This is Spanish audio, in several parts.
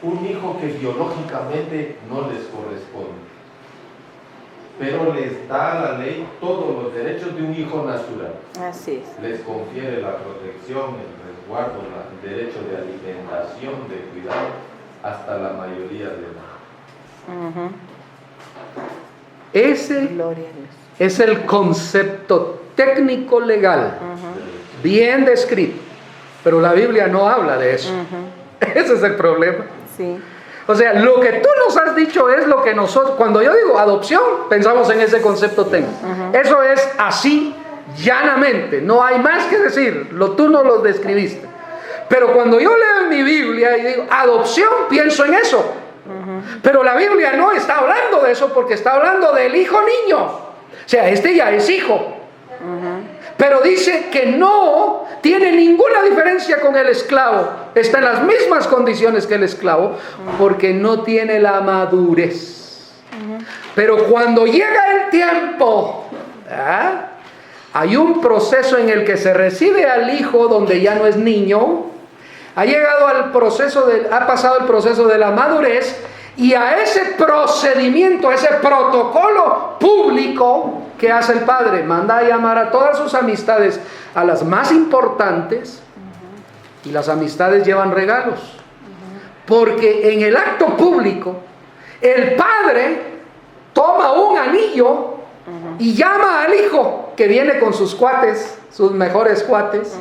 un hijo que biológicamente no les corresponde, pero les da la ley todos los derechos de un hijo natural. Así es. Les confiere la protección, el resguardo, el derecho de alimentación, de cuidado, hasta la mayoría de edad. Ese Gloria a Dios. es el concepto técnico legal, bien descrito, pero la Biblia no habla de eso. Ese es el problema. Sí. O sea, lo que tú nos has dicho es lo que nosotros, cuando yo digo adopción, pensamos en ese concepto técnico. Eso es así, llanamente, no hay más que decir, tú nos lo describiste. Pero cuando yo leo en mi Biblia y digo adopción, pienso en eso. Pero la Biblia no está hablando de eso, porque está hablando del hijo niño. O sea, este ya es hijo. Pero dice que no tiene ninguna diferencia con el esclavo. Está en las mismas condiciones que el esclavo, porque no tiene la madurez. Pero cuando llega el tiempo, hay un proceso en el que se recibe al hijo donde ya no es niño. Ha pasado el proceso de la madurez, y a ese procedimiento, ese protocolo público que hace el padre, manda a llamar a todas sus amistades, a las más importantes, y las amistades llevan regalos, porque en el acto público el padre toma un anillo y llama al hijo, que viene con sus cuates, sus mejores cuates,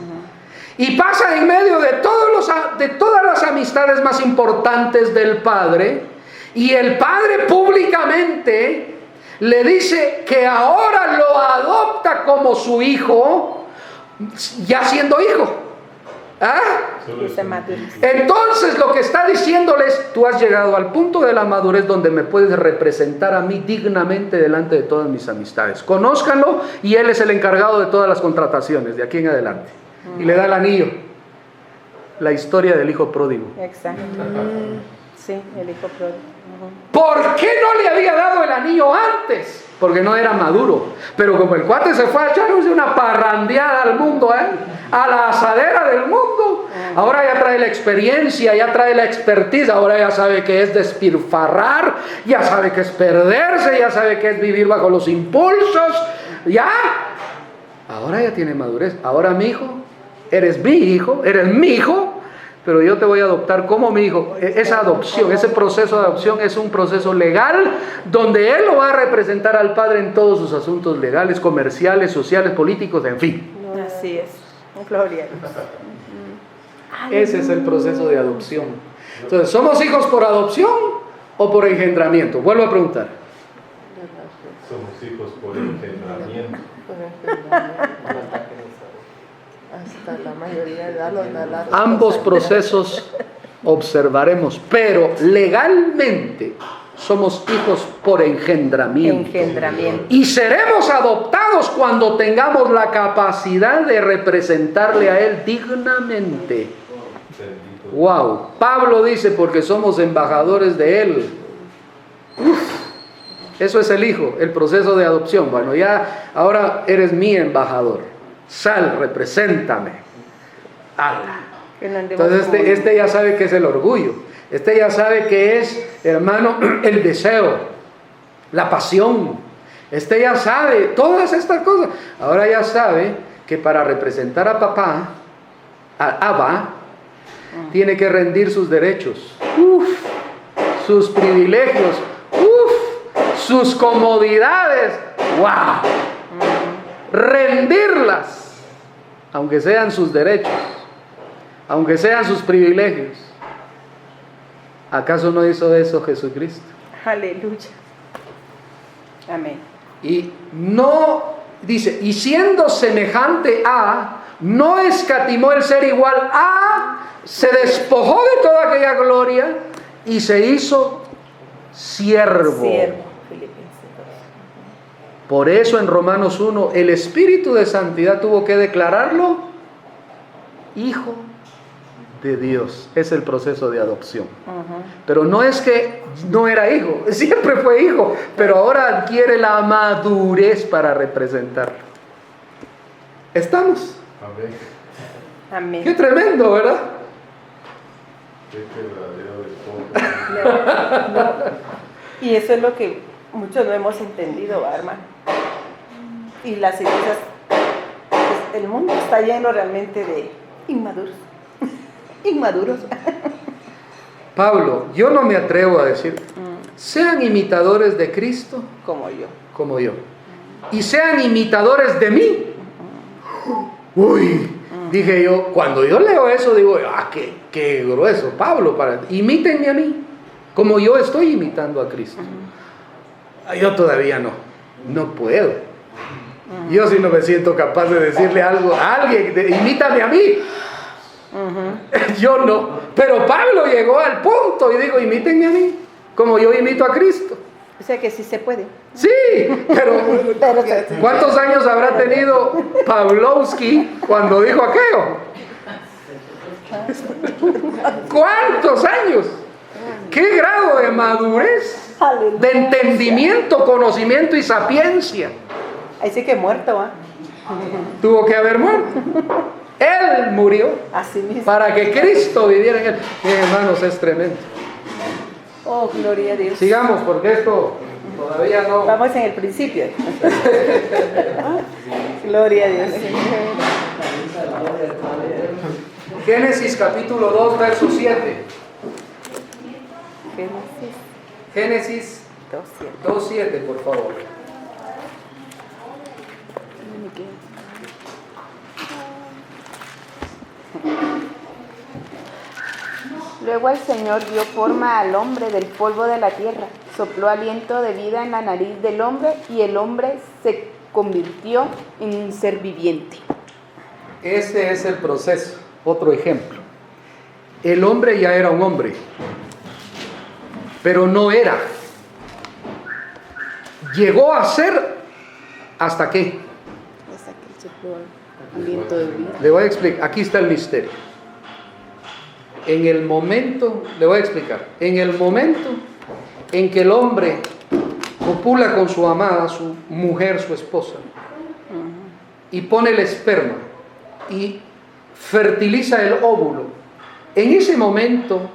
y pasa en medio de todas las amistades más importantes del padre, y el padre públicamente le dice que ahora lo adopta como su hijo, ya siendo hijo. Entonces lo que está diciéndoles: tú has llegado al punto de la madurez donde me puedes representar a mí dignamente delante de todas mis amistades. Conózcanlo, y él es el encargado de todas las contrataciones de aquí en adelante. Y le da el anillo. La historia del hijo pródigo. Exacto. Sí, el hijo pródigo. ¿Por qué no le había dado el anillo antes? Porque no era maduro. Pero como el cuate se fue a echarse una parrandeada al mundo, a la asadera del mundo, ahora ya trae la experiencia, ya trae la expertise, ahora ya sabe que es despilfarrar, ya sabe que es perderse, ya sabe que es vivir bajo los impulsos, ahora ya tiene madurez. Ahora, mi hijo, eres mi hijo, pero yo te voy a adoptar como mi hijo. Esa adopción, ese proceso de adopción es un proceso legal, donde él lo va a representar al padre en todos sus asuntos legales, comerciales, sociales, políticos, en fin. Así es. Gloria a Dios. Ese es el proceso de adopción. Entonces, ¿somos hijos por adopción o por engendramiento? Vuelvo a preguntar. Somos hijos por engendramiento. Hasta la mayoría de edad los da la Ambos procesos observaremos, pero legalmente somos hijos por engendramiento. Y seremos adoptados cuando tengamos la capacidad de representarle a Él dignamente. Wow. Pablo dice: porque somos embajadores de Él. Eso es el hijo, el proceso de adopción. Bueno, ya ahora eres mi embajador. Sal, represéntame. Entonces este ya sabe que es el orgullo. Este ya sabe que es, hermano, el deseo, la pasión. Este ya sabe todas estas cosas. Ahora ya sabe que para representar a papá, a Abba, tiene que rendir sus derechos, sus privilegios, sus comodidades. ¡Wow! Rendirlas, aunque sean sus derechos, aunque sean sus privilegios. ¿Acaso no hizo eso Jesucristo? Aleluya. Amén. Y no, dice, y siendo semejante a, no escatimó el ser igual a, se despojó de toda aquella gloria y se hizo siervo. Por eso en Romanos 1 el Espíritu de Santidad tuvo que declararlo hijo de Dios. Es el proceso de adopción. Pero no es que no era hijo, siempre fue hijo, pero ahora adquiere la madurez para representarlo. ¿Estamos? Amén. Amén. Qué tremendo, ¿verdad? Qué verdadero esposo. No. Y eso es lo que muchos no hemos entendido, ¿va, hermano? Y las iglesias, pues, el mundo está lleno realmente de inmaduros. Inmaduros. Pablo, yo no me atrevo a decir, sean imitadores de Cristo Como yo. y sean imitadores de mí. Uy, dije yo, cuando yo leo eso digo, qué grueso, Pablo, imítenme a mí, como yo estoy imitando a Cristo. Yo todavía no puedo. Yo sí no me siento capaz de decirle algo a alguien, imítame a mí. Yo no, pero Pablo llegó al punto y dijo, imítenme a mí, como yo imito a Cristo. O sea que sí se puede. Sí, pero ¿cuántos años habrá tenido Pavlovsky cuando dijo aquello? ¿Cuántos años? ¿Qué grado de madurez, de entendimiento, conocimiento y sapiencia? Ahí sí que muerto, ¿va? Tuvo que haber muerto. Él murió Así mismo. para que Cristo viviera en él. Hermanos, es tremendo. Oh, gloria a Dios. Sigamos, porque esto todavía no. Vamos en el principio. Gloria a Dios. Génesis capítulo 2, verso 7. Génesis 2:7, por favor. Luego el Señor dio forma al hombre del polvo de la tierra, sopló aliento de vida en la nariz del hombre y el hombre se convirtió en un ser viviente. Ese es el proceso. Otro ejemplo. El hombre ya era un hombre, pero no era. Llegó a ser ¿hasta qué? Hasta que sopló aliento de vida. Le voy a explicar. Aquí está el misterio. En el momento, le voy a explicar. En el momento en que el hombre copula con su amada, su mujer, su esposa, y pone el esperma y fertiliza el óvulo, en ese momento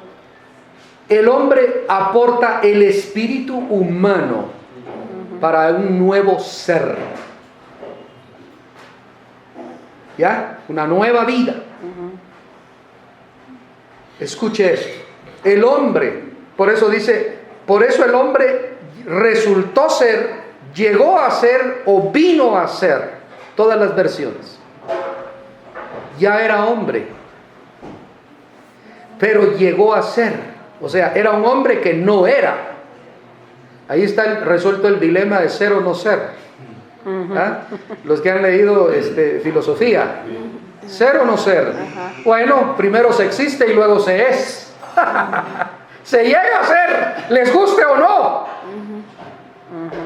el hombre aporta el espíritu humano para un nuevo ser. ¿Ya? Una nueva vida. Escuche esto. El hombre, por eso dice, por eso el hombre resultó ser, llegó a ser o vino a ser, todas las versiones. Ya era hombre, pero llegó a ser, o sea, era un hombre que no era. Ahí está resuelto el dilema de ser o no ser. ¿Ah? Los que han leído filosofía, ser o no ser. Bueno, primero se existe y luego se es. Se llega a ser, les guste o no.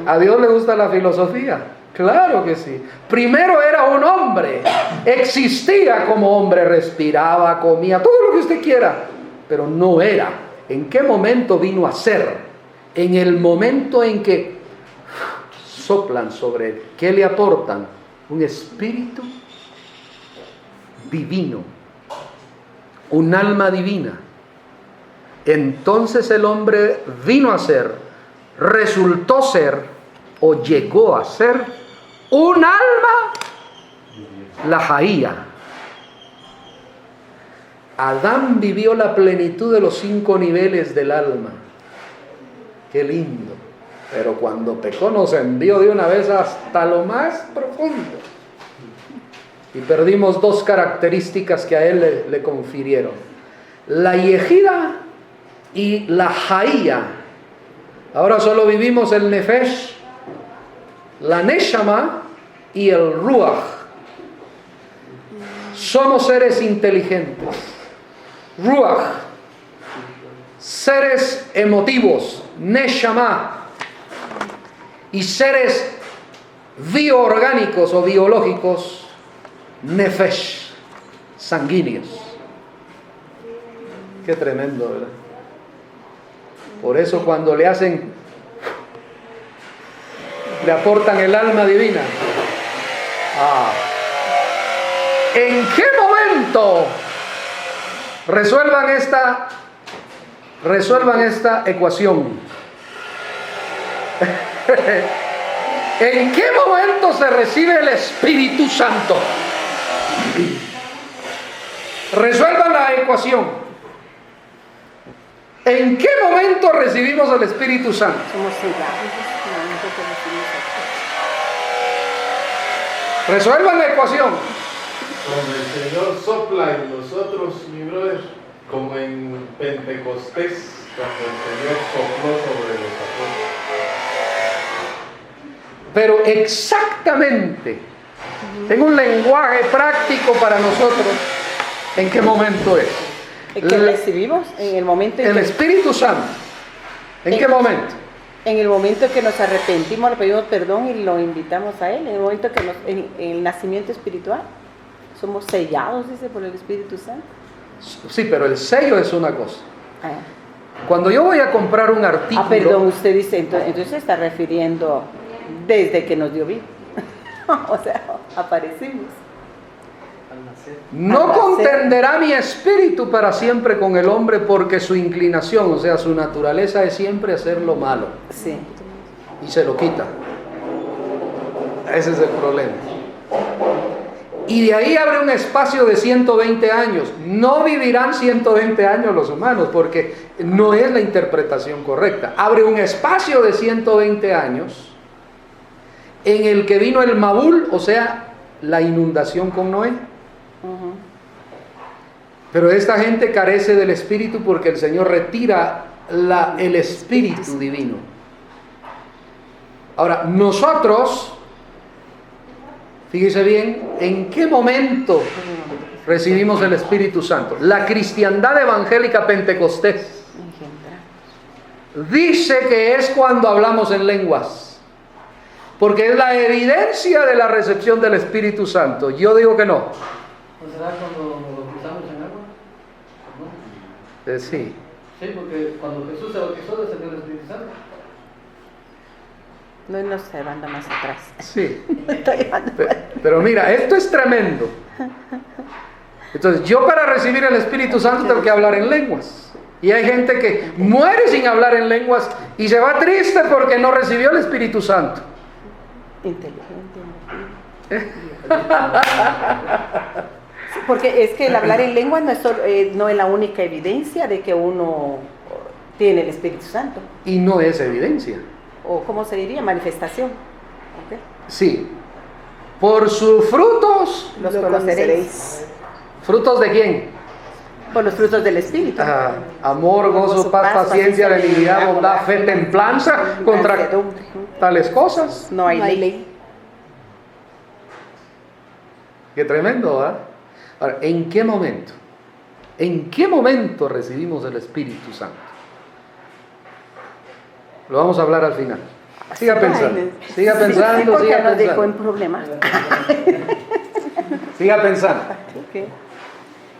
A Dios le gusta la filosofía, claro que sí. Primero era un hombre, existía como hombre, respiraba, comía, todo lo que usted quiera, pero no era. ¿En qué momento vino a ser? En el momento en que soplan sobre él. ¿Qué le aportan? Un espíritu divino, un alma divina. Entonces el hombre vino a ser, resultó ser o llegó a ser un alma lahaía. Adán vivió la plenitud de los 5 niveles del alma. Qué lindo. Pero cuando pecó nos envió de una vez hasta lo más profundo. Y perdimos 2 características que a él le confirieron. La yejida y la haía. Ahora solo vivimos el nefesh, la neshama y el ruach. Somos seres inteligentes. Ruach, seres emotivos, neshama, y seres bioorgánicos o biológicos, nefesh, sanguíneos. Qué tremendo, ¿verdad? Por eso cuando le hacen, le aportan el alma divina. ¿En qué momento resuelvan esta Resuelvan esta ecuación. ¿En qué momento se recibe el Espíritu Santo? Resuelvan la ecuación. ¿En qué momento recibimos el Espíritu Santo? Somos sellados. Resuelvan la ecuación. Cuando el Señor sopla en nosotros, mi brother, como en Pentecostés, cuando el Señor sopló sobre los apóstoles. Pero exactamente, tengo un lenguaje práctico para nosotros. ¿En qué momento es? ¿En qué recibimos? En el momento en El que... Espíritu Santo. ¿En qué momento? En el momento en que nos arrepentimos, le pedimos perdón y lo invitamos a Él. En el momento que en el nacimiento espiritual. Somos sellados, dice, por el Espíritu Santo. Sí, pero el sello es una cosa. Ah, Cuando yo voy a comprar un artículo... perdón, usted dice, entonces se está refiriendo desde que nos dio vida. O sea, aparecimos. No contenderá mi espíritu para siempre con el hombre, porque su inclinación, o sea, su naturaleza es siempre hacer lo malo. Sí. Y se lo quita. Ese es el problema. Y de ahí abre un espacio de 120 años. No vivirán 120 años los humanos, porque no es la interpretación correcta. Abre un espacio de 120 años en el que vino el Mabul, o sea, la inundación con Noé. Uh-huh. Pero esta gente carece del Espíritu porque el Señor retira el Espíritu divino. Ahora, nosotros, fíjese bien, ¿en qué momento recibimos el Espíritu Santo? La cristiandad evangélica pentecostés dice que es cuando hablamos en lenguas, porque es la evidencia de la recepción del Espíritu Santo. Yo digo que no. ¿O será cuando nos bautizamos en agua? ¿No? Sí. Sí, porque cuando Jesús se bautizó descendió el Espíritu Santo. No nos llevando más atrás. Sí. Me estoy llevando más. Pero mira, esto es tremendo. Entonces, yo para recibir el Espíritu Santo tengo que hablar en lenguas. Y hay gente que muere sin hablar en lenguas y se va triste porque no recibió el Espíritu Santo. Inteligente. Sí, porque es que el hablar en lengua no es la única evidencia de que uno tiene el Espíritu Santo. Y no es evidencia. O ¿cómo se diría? Manifestación. ¿Okay? Sí. Por sus frutos. Los Lo conoceréis. ¿Frutos de quién? Por los frutos del Espíritu. Amor, gozo, paz, paciencia, benignidad, bondad, fe, templanza. Contra Mansedumbre. tales cosas. No hay ley. Qué tremendo, ¿verdad? Ahora, ¿en qué momento? ¿En qué momento recibimos el Espíritu Santo? Lo vamos a hablar al final. Siga pensando, siga pensando, Sí, porque siga nos dejó en pensando. problemas. Siga pensando. Okay.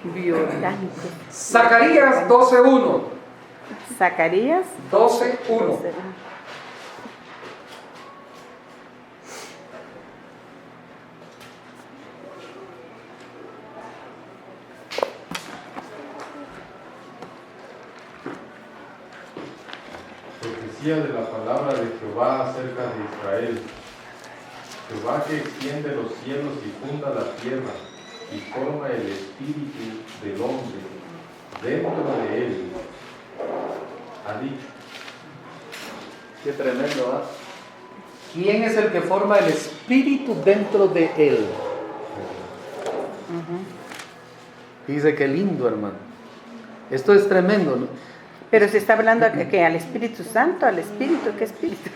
Biorgánico. Zacarías 12:1. Zacarías 12:1. Profecía de la palabra de Jehová acerca de Israel. Jehová que extiende los cielos y funda la tierra y forma el espíritu del hombre dentro de él, ha dicho. Qué tremendo, ¿ah? ¿Quién es el que forma el espíritu dentro de él? Dice, qué lindo, hermano. Esto es tremendo, ¿no? Pero se está hablando que al Espíritu Santo, al Espíritu, ¿qué Espíritu?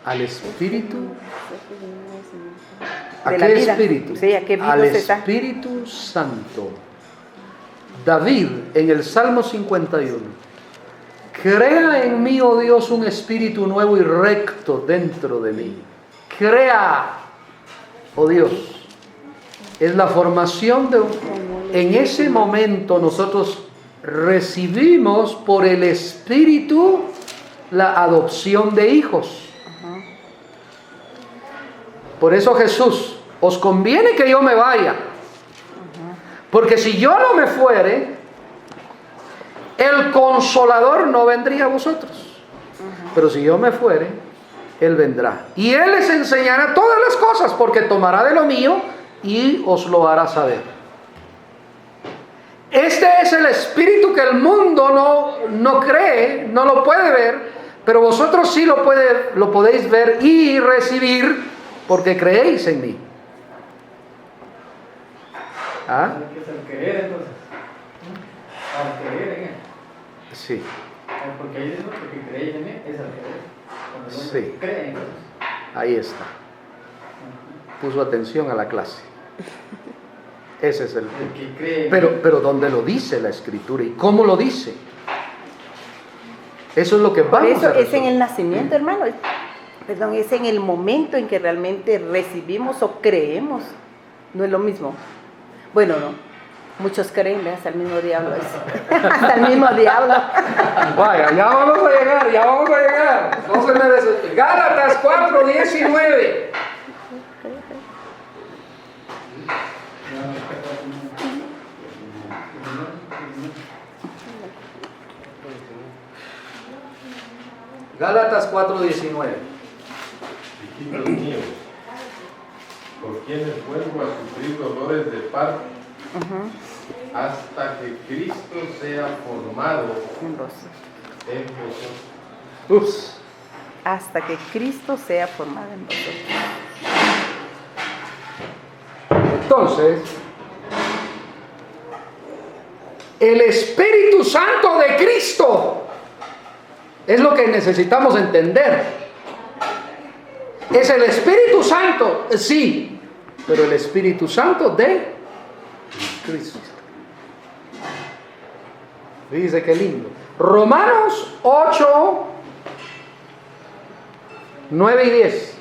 Al espíritu. ¿A De la qué vida. espíritu? Sí, ¿a qué vida Al se está? Espíritu Santo. David, en el Salmo 51, crea en mí, oh Dios, un espíritu nuevo y recto dentro de mí. Crea, oh Dios. Es la formación de... En ese momento nosotros recibimos por el Espíritu la adopción de hijos. Por eso Jesús, os conviene que yo me vaya, porque si yo no me fuere, el Consolador no vendría a vosotros. Pero si yo me fuere, Él vendrá. Y Él les enseñará todas las cosas, porque tomará de lo mío y os lo hará saber. Este es el Espíritu que el mundo no cree, no lo puede ver, pero vosotros sí lo podéis ver y recibir, porque creéis en mí. ¿Ah? ¿Qué es el creer entonces? Al creer en Él. Sí. Porque ahí dice, porque creéis en Él, es al creer. Cuando el hombre Sí. cree en Dios. Ahí está. Puso atención a la clase. Ese es el El punto. que cree en Él. Pero ¿dónde lo dice la Escritura? ¿Y cómo lo dice? Eso es lo que Por vamos eso a es en resolver. el nacimiento, hermano. Perdón, es en el momento en que realmente recibimos o creemos. No es lo mismo. Bueno, no. Muchos creen, hasta el mismo diablo. Hasta el mismo diablo. Vaya, ya vamos a llegar. No se me Gálatas 4:19. Gálatas 4:19. Hijitos míos, por quienes vuelvo a sufrir dolores de parto, hasta que Cristo sea formado En vos. en vosotros. Ups. Hasta que Cristo sea formado en vosotros. Entonces, el Espíritu Santo de Cristo es lo que necesitamos entender. Es el Espíritu Santo, sí, pero el Espíritu Santo de Cristo. Dice qué lindo. Romanos 8, 9 y 10.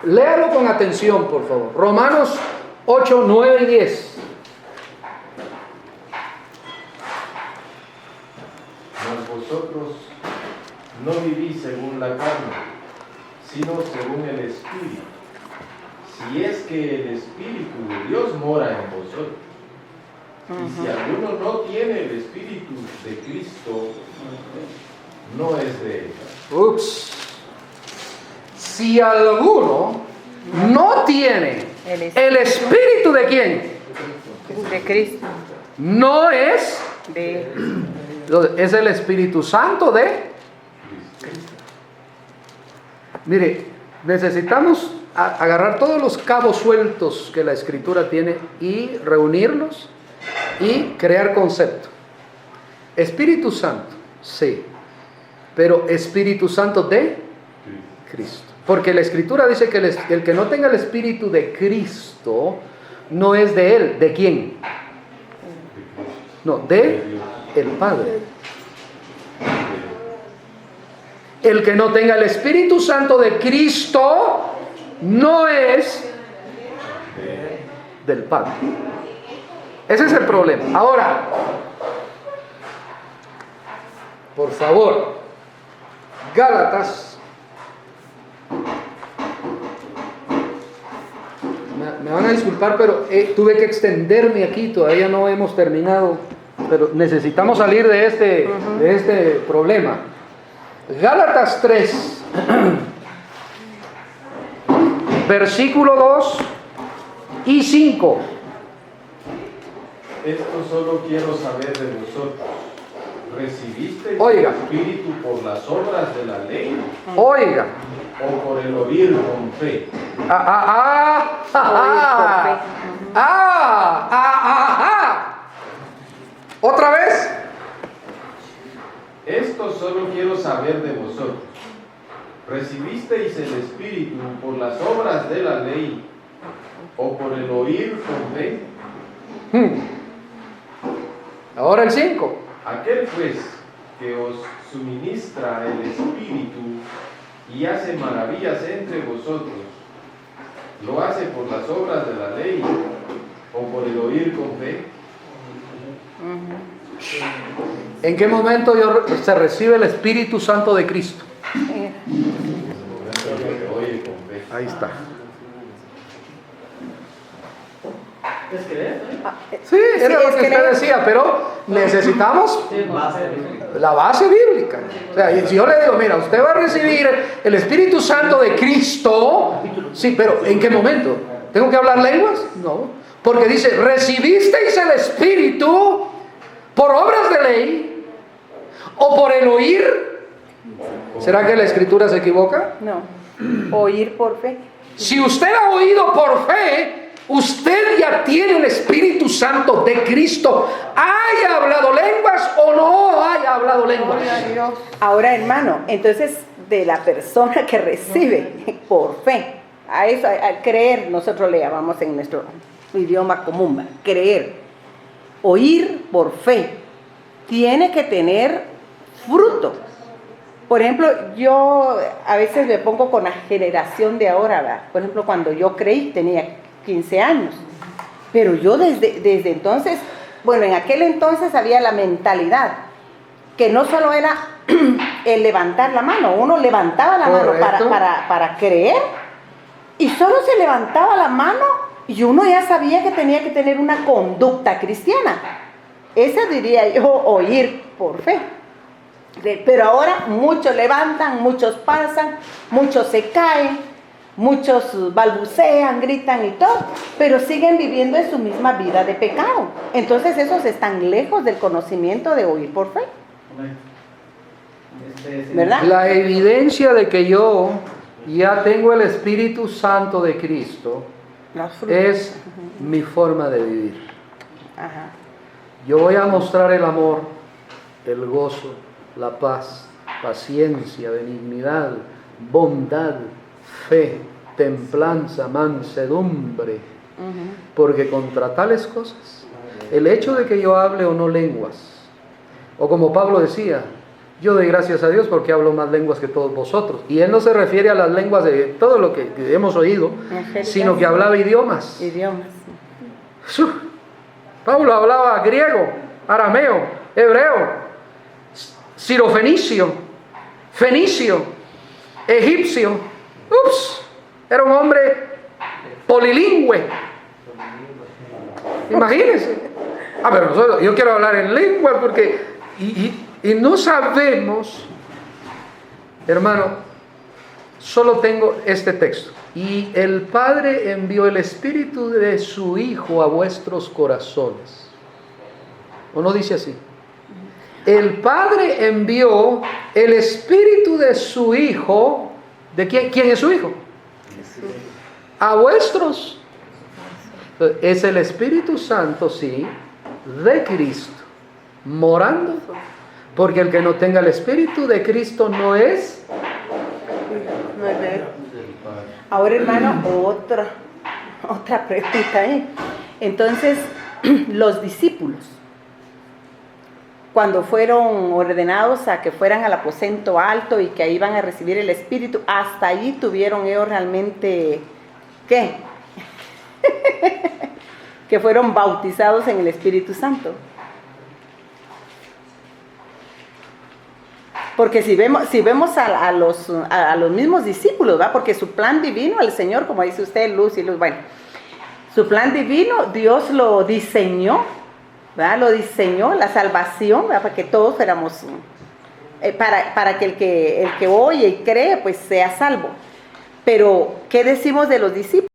Léalo con atención, por favor. Romanos 8, 9 y 10. Mas vosotros no vivís según la carne, sino según el Espíritu. Si es que el Espíritu de Dios mora en vosotros. Y si alguno no tiene el Espíritu de Cristo, no es de él. Ups. Si alguno no tiene el Espíritu de quién, De Cristo. no es, De es el Espíritu Santo de. Mire, necesitamos agarrar todos los cabos sueltos que la Escritura tiene y reunirlos y crear concepto. Espíritu Santo, sí, pero Espíritu Santo de Cristo. Porque la Escritura dice que el que no tenga el Espíritu de Cristo no es de Él. ¿De quién? No, de el Padre. El que no tenga el Espíritu Santo de Cristo no es del Padre. Ese es el problema. Ahora, por favor, Gálatas. Me van a disculpar, pero tuve que extenderme aquí, todavía no hemos terminado, pero necesitamos salir de este problema. Gálatas 3, versículo 2 y 5. Esto solo quiero saber de vosotros. ¿Recibisteis Oiga. el Espíritu por las obras de la ley Oiga. o por el oír con fe? ¿Otra vez? Esto solo quiero saber de vosotros. ¿Recibisteis el Espíritu por las obras de la ley o por el oír con fe? Ahora el 5. Aquel pues que os suministra el Espíritu y hace maravillas entre vosotros, ¿lo hace por las obras de la ley o por el oír con fe? ¿En qué momento se recibe el Espíritu Santo de Cristo? En el momento en que se oye con fe. Ahí está. ¿Es creer? Sí, era Sí, lo es que que usted decía, pero necesitamos Sí, no, la base bíblica. O sea, y si yo le digo, mira, usted va a recibir el Espíritu Santo de Cristo, sí, pero ¿en qué momento? ¿Tengo que hablar lenguas? No, porque dice, recibisteis el Espíritu por obras de ley o por el oír. ¿Será que la Escritura se equivoca? No, oír por fe. Si usted ha oído por fe, usted ya tiene el Espíritu Santo de Cristo. ¿Haya hablado lenguas o no haya hablado lenguas? Ahora, hermano, entonces de la persona que recibe por fe, a eso, al creer, nosotros le llamamos en nuestro idioma común, ¿va? Creer, oír por fe, tiene que tener fruto. Por ejemplo, yo a veces me pongo con la generación de ahora, ¿verdad? Por ejemplo, cuando yo creí tenía 15 años, pero yo desde entonces, bueno, en aquel entonces había la mentalidad que no solo era el levantar la mano, uno levantaba la mano para creer y solo se levantaba la mano y uno ya sabía que tenía que tener una conducta cristiana. Esa diría yo, oír por fe. Pero ahora muchos levantan, muchos pasan, muchos se caen, muchos balbucean, gritan y todo, pero siguen viviendo en su misma vida de pecado. Entonces esos están lejos del conocimiento de oír por fe. ¿Verdad? La evidencia de que yo ya tengo el Espíritu Santo de Cristo es mi forma de vivir. Ajá. Yo voy a mostrar el amor, el gozo, la paz, paciencia, benignidad, bondad, fe, templanza, mansedumbre, porque contra tales cosas, el hecho de que yo hable o no lenguas, o como Pablo decía, yo doy gracias a Dios porque hablo más lenguas que todos vosotros, y él no se refiere a las lenguas de todo lo que hemos oído, sino que hablaba idiomas. Pablo hablaba griego, arameo, hebreo, sirofenicio, fenicio, egipcio. Era un hombre polilingüe. Imagínense. Pero nosotros, yo quiero hablar en lengua porque y no sabemos, hermano, solo tengo este texto. Y el Padre envió el Espíritu de su Hijo a vuestros corazones. ¿O no dice así? El Padre envió el Espíritu de su Hijo. ¿De quién? ¿Quién es su Hijo? Jesús. A vuestros. Es el Espíritu Santo, sí, de Cristo, morando. Porque el que no tenga el Espíritu de Cristo no es. No es de él. Ahora, hermano, otra pregunta, ¿eh? Entonces, los discípulos, cuando fueron ordenados a que fueran al aposento alto y que ahí iban a recibir el Espíritu, hasta allí tuvieron ellos realmente, ¿qué? Que fueron bautizados en el Espíritu Santo. Porque si vemos a los mismos discípulos, ¿va? Porque su plan divino, el Señor, como dice usted, luz y luz, bueno, su plan divino, Dios lo diseñó, ¿verdad? Lo diseñó, la salvación, ¿verdad? Para que todos fuéramos, para que el que oye y cree, pues sea salvo. Pero, ¿qué decimos de los discípulos?